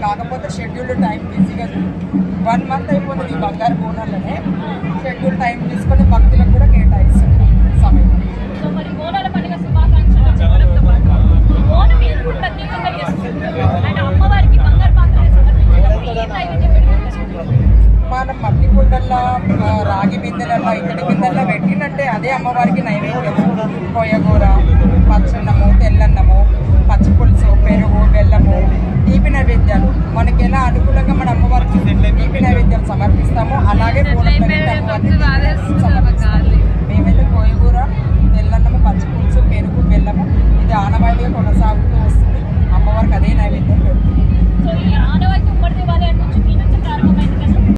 కాకపోతే schedule time బిజీగా 1 month అయిపోతుంది. ఈ బంగారు బోనాలనే షెడ్యూల్ టైం తీసుకొని భక్తులకు కూడా కేటాయిస్తుంది సమయం. మనం మట్టి కుండల్లో రాగి బిందెలలో ఇక్కడి బిందెల్లో పెట్టినట్టే అదే అమ్మవారికి నైవేద్యం. కొయ్యగూర, పచ్చన్నము, తెల్లన్నము, పచ్చి పులుసు, పెరుగు, బెల్లము, తీపి నైవేద్యాలు మనకి ఎలా అనుకూలంగా మన అమ్మవారికి తీపి నైవేద్యం సమర్పిస్తామో అలాగే మేమైతే కొయ్యగూర, తెల్లన్నము, పచ్చి పులుసు, పెరుగు, బెల్లము ఇది ఆనవాయితీగా కొనసాగుతూ వస్తుంది. అమ్మవారికి అదే నైవేద్యం పెడుతుంది.